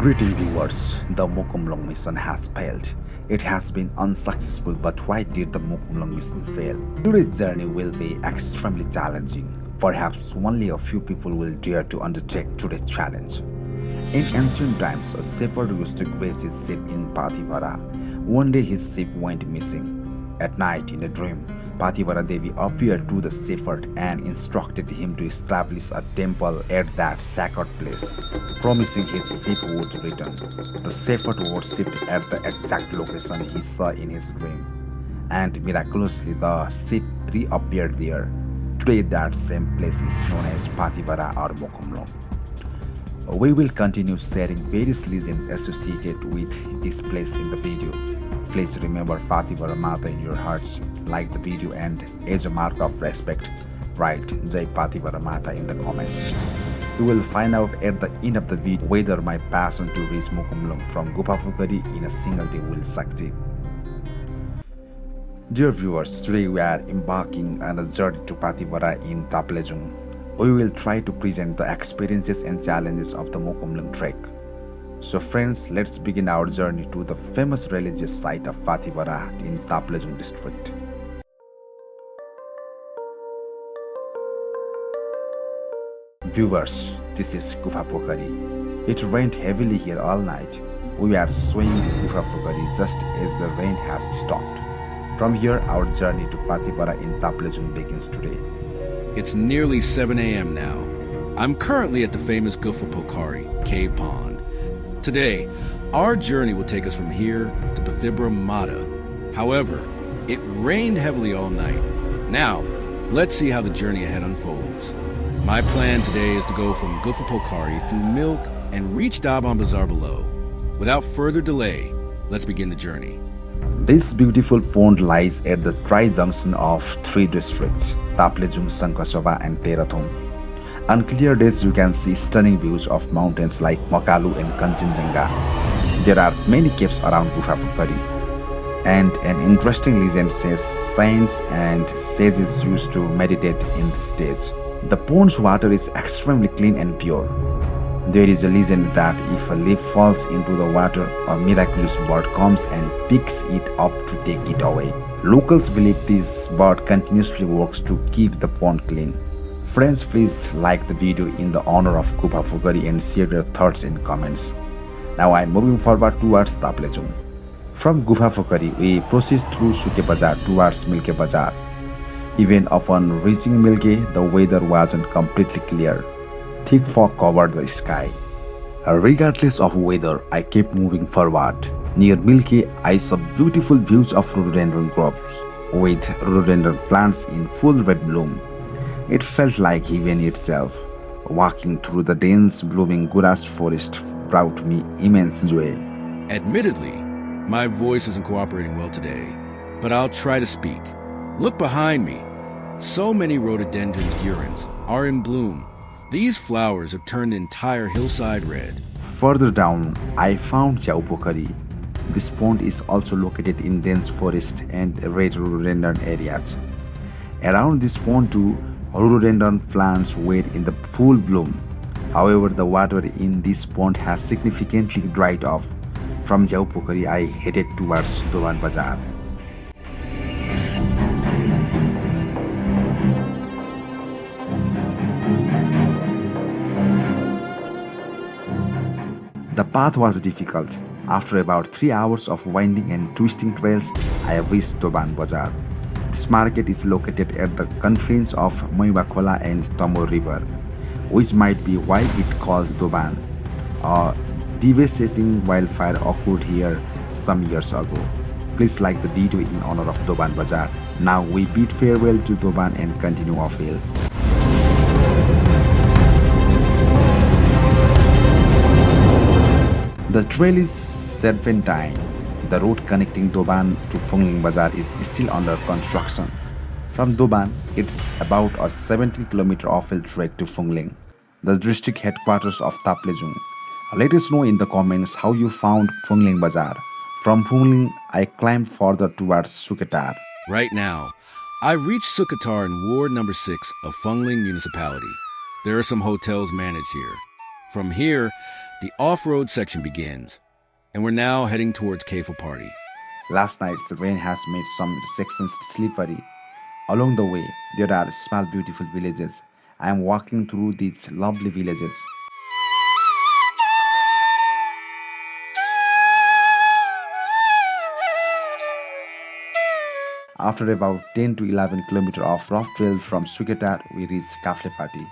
Greeting viewers, the Mukumlung mission has failed. It has been unsuccessful, but why did the Mukumlung mission fail? Today's journey will be extremely challenging. Perhaps only a few people will dare to undertake today's challenge. In ancient times, a shepherd used to graze his sheep in Pathivara. One day his sheep went missing. At night, in a dream, Pathivara Devi appeared to the shepherd and instructed him to establish a temple at that sacred place, promising his sheep would return. The shepherd worshipped at the exact location he saw in his dream, and miraculously the sheep reappeared there. Today that same place is known as Pathivara or Mukumlung. We will continue sharing various legends associated with this place in the video. Please remember Pathibhara Mata in your hearts, like the video, and as a mark of respect, write Jhyau Pathibhara Mata in the comments. You will find out at the end of the video whether my passion to reach Mukumlung from Gufa Pokhari in a single day will succeed. Dear viewers, today we are embarking on a journey to Pathivara in Taplejung. We will try to present the experiences and challenges of the Mukumlung trek. So friends, let's begin our journey to the famous religious site of Pathibhara in Taplejung district. Viewers, this is Gufa Pokhari. It rained heavily here all night. We are swinging Gufa Pokhari just as the rain has stopped. From here, our journey to Pathibhara in Taplejung begins today. It's nearly 7 a.m. now. I'm currently at the famous Gufa Pokhari cave pond. Today, our journey will take us from here to Pathibhara Mata. However, it rained heavily all night. Now, let's see how the journey ahead unfolds. My plan today is to go from Gufa Pokhari through Milk and reach Daban Bazaar below. Without further delay, let's begin the journey. This beautiful pond lies at the tri-junction of three districts, Taplejung, Sankasava and Terathum. On clear days, you can see stunning views of mountains like Makalu and Kanchenjunga. There are many caves around Gufa Pokhari, and an interesting legend says saints and sages used to meditate in this stage. The pond's water is extremely clean and pure. There is a legend that if a leaf falls into the water, a miraculous bird comes and picks it up to take it away. Locals believe this bird continuously works to keep the pond clean. Friends, please like the video in the honor of Gufa Pokhari and share your thoughts in comments. Now I am moving forward towards Taplejung. From Gufa Pokhari, we proceed through Suke Bazaar towards Milke Bazaar. Even upon reaching Milke, the weather wasn't completely clear. Thick fog covered the sky. Regardless of weather, I kept moving forward. Near Milke, I saw beautiful views of rhododendron groves, with rhododendron plants in full red bloom. It felt like heaven itself. Walking through the dense blooming grass forest brought me immense joy. Admittedly, my voice isn't cooperating well today, but I'll try to speak. Look behind me. So many rhododendron gyrans are in bloom. These flowers have turned the entire hillside red. Further down, I found Jhyau Pokhari. This pond is also located in dense forest and red rhododendron areas. Around this pond too, rhododendron plants were in the full bloom. However, the water in this pond has significantly dried off. From Jhyau Pokhari, I headed towards Daban Bazaar. The path was difficult. After about 3 hours of winding and twisting trails, I reached Daban Bazaar. This market is located at the confluence of Moibakhola and Tamor River, which might be why it called Daban. A devastating wildfire occurred here some years ago. Please like the video in honor of Daban Bazaar. Now we bid farewell to Daban and continue uphill. The trail is serpentine. The road connecting Daban to Phungling Bazaar is still under construction. From Daban, it's about a 17-kilometer uphill trek to Phungling, the district headquarters of Taplejung. Let us know in the comments how you found Phungling Bazaar. From Phungling, I climbed further towards Suketar. Right now, I've reached Suketar in Ward Number 6 of Phungling Municipality. There are some hotels managed here. From here, the off-road section begins, and we're now heading towards Gufa Pokhari. Last night's rain has made some sections slippery. Along the way, there are small beautiful villages. I am walking through these lovely villages. After about 10 to 11 kilometers of rough trail from Suketar, we reach Kaflepati.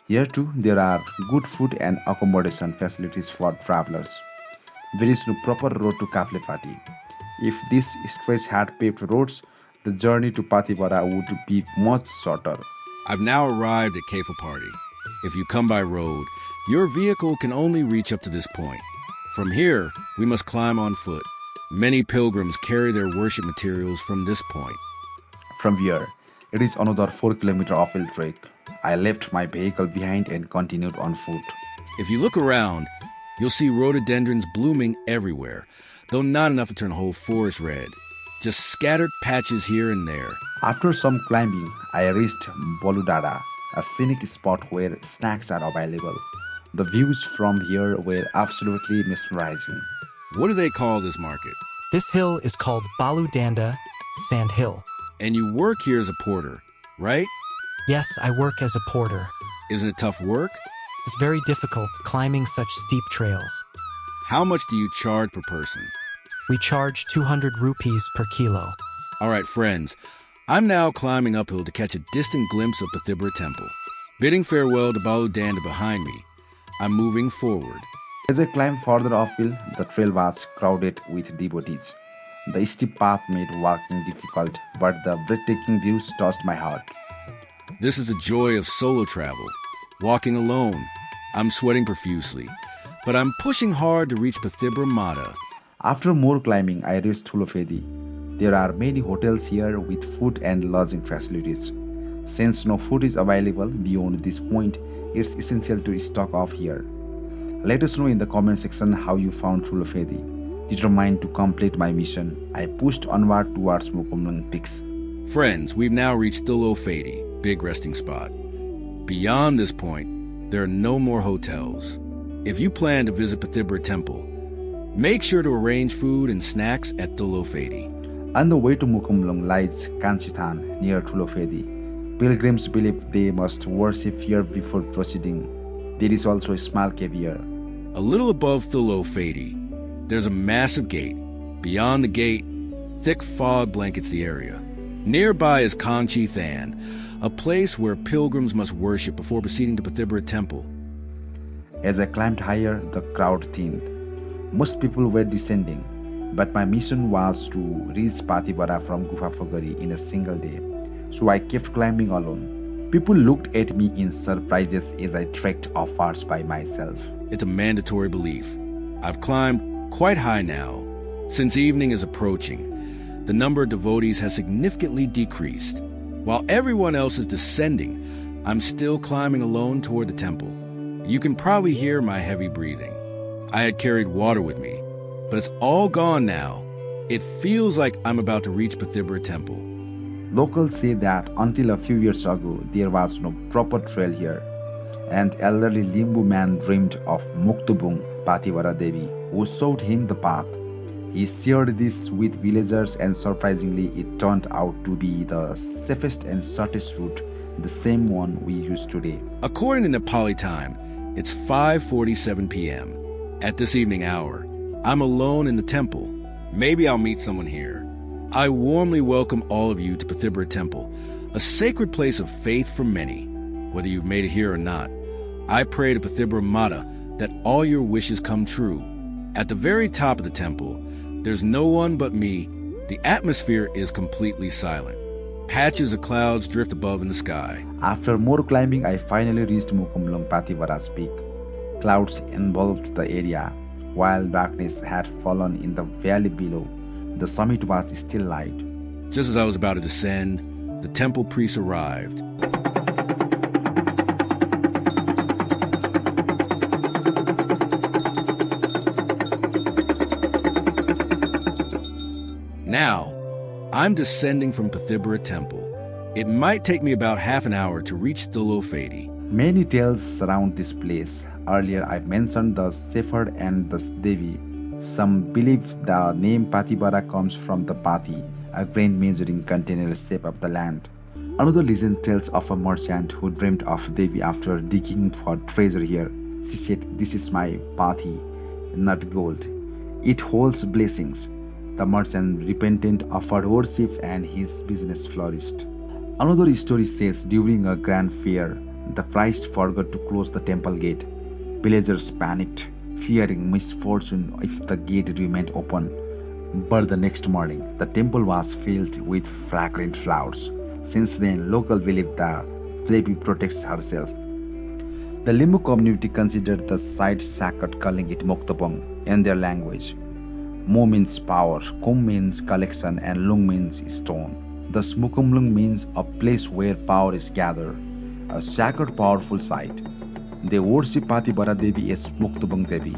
Here too, there are good food and accommodation facilities for travelers. There is no proper road to Kaflepati. If this stretch had paved roads, the journey to Pathibhara would be much shorter. I've now arrived at Gufa Pokhari. If you come by road, your vehicle can only reach up to this point. From here, we must climb on foot. Many pilgrims carry their worship materials from this point. From here, it is another 4 kilometers uphill trek. I left my vehicle behind and continued on foot. If you look around, you'll see rhododendrons blooming everywhere, though not enough to turn a whole forest red. Just scattered patches here and there. After some climbing, I reached Boludada, a scenic spot where snacks are available. The views from here were absolutely mesmerizing. What do they call this market? This hill is called Baludanda Sand Hill. And you work here as a porter, right? Yes, I work as a porter. Isn't it tough work? It's very difficult climbing such steep trails. How much do you charge per person? We charge 200 rupees per kilo. All right, friends, I'm now climbing uphill to catch a distant glimpse of Pathibhara Temple. Bidding farewell to Baludanda behind me, I'm moving forward. As I climbed further uphill, the trail was crowded with devotees. The steep path made walking difficult, but the breathtaking views touched my heart. This is the joy of solo travel. Walking alone, I'm sweating profusely, but I'm pushing hard to reach Pathibhara Mata. After more climbing, I reached Thulo Phedi. There are many hotels here with food and lodging facilities. Since no food is available beyond this point, it's essential to stock off here. Let us know in the comment section how you found Thulo Phedi. Determined to complete my mission, I pushed onward towards Mukumlung peaks. Friends, we've now reached Thulo Phedi, big resting spot. Beyond this point, there are no more hotels. If you plan to visit Pathibhara Temple, make sure to arrange food and snacks at Thulo Phedi. On the way to Mukumlung lies Kanchithan near Thulo Phedi. Pilgrims believe they must worship here before proceeding. There is also a small cave here. A little above Thulo Phedi, there's a massive gate. Beyond the gate, thick fog blankets the area. Nearby is Kanchithan, a place where pilgrims must worship before proceeding to Pathibhara Temple. As I climbed higher, the crowd thinned. Most people were descending, but my mission was to reach Pathivara from Gufa Pokhari in a single day, so I kept climbing alone. People looked at me in surprises as I trekked upwards by myself. It's a mandatory belief. I've climbed quite high now. Since evening is approaching, the number of devotees has significantly decreased. While everyone else is descending, I'm still climbing alone toward the temple. You can probably hear my heavy breathing. I had carried water with me, but it's all gone now. It feels like I'm about to reach Pathibhara Temple. Locals say that until a few years ago, there was no proper trail here. And elderly Limbu man dreamed of Muktubung, Pathivara Devi, who showed him the path. He shared this with villagers and surprisingly it turned out to be the safest and shortest route, the same one we use today. According to Nepali time, it's 5:47 p.m. At this evening hour, I'm alone in the temple. Maybe I'll meet someone here. I warmly welcome all of you to Pathibhara Temple, a sacred place of faith for many. Whether you've made it here or not, I pray to Pathibhara Mata that all your wishes come true. At the very top of the temple, there's no one but me. The atmosphere is completely silent. Patches of clouds drift above in the sky. After more climbing, I finally reached Mukumlung Pathivara's peak. Clouds enveloped the area, while darkness had fallen in the valley below. The summit was still light. Just as I was about to descend, the temple priest arrived. Now, I'm descending from Pathibhara Temple. It might take me about half an hour to reach Thulo Phedi. Many tales surround this place. Earlier, I mentioned the shepherd and the Devi. Some believe the name Pathibhara comes from the Pathi, a grain measuring container shape of the land. Another legend tells of a merchant who dreamed of Devi after digging for treasure here. She said, "This is my Pathi, not gold. It holds blessings." The merchant repented, offered worship, and his business flourished. Another story says during a grand fair, the priest forgot to close the temple gate. Villagers panicked, fearing misfortune if the gate remained open. But the next morning, the temple was filled with fragrant flowers. Since then, locals believe the Devi protects herself. The Limbu community considered the site sacred, calling it Moktopong in their language. Mo means power, Kum means collection, and Lung means stone. Thus, Mukumlung means a place where power is gathered, a sacred, powerful site. They worship Pathibhara Devi as Moktopong Devi,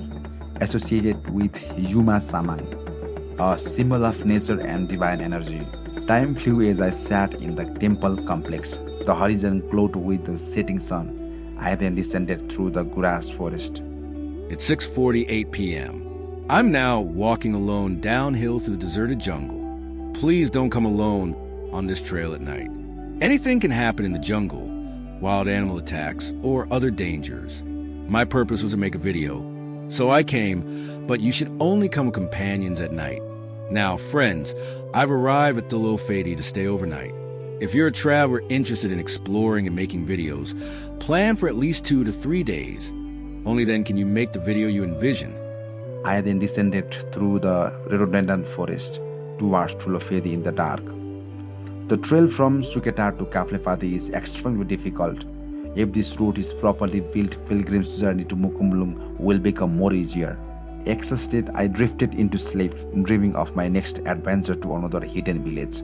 associated with Yuma Samang, a symbol of nature and divine energy. Time flew as I sat in the temple complex. The horizon glowed with the setting sun. I then descended through the grass forest. It's 6:48 p.m. I'm now walking alone downhill through the deserted jungle. Please don't come alone on this trail at night. Anything can happen in the jungle, wild animal attacks, or other dangers. My purpose was to make a video, so I came, but you should only come with companions at night. Now, friends, I've arrived at Thulo Phedi to stay overnight. If you're a traveler interested in exploring and making videos, plan for at least 2 to 3 days. Only then can you make the video you envision. I then descended through the rhododendron forest towards Thulo Phedi in the dark. The trail from Suketar to Kaflefati is extremely difficult. If this route is properly built, pilgrim's journey to Mukumlung will become more easier. Exhausted, I drifted into sleep, dreaming of my next adventure to another hidden village.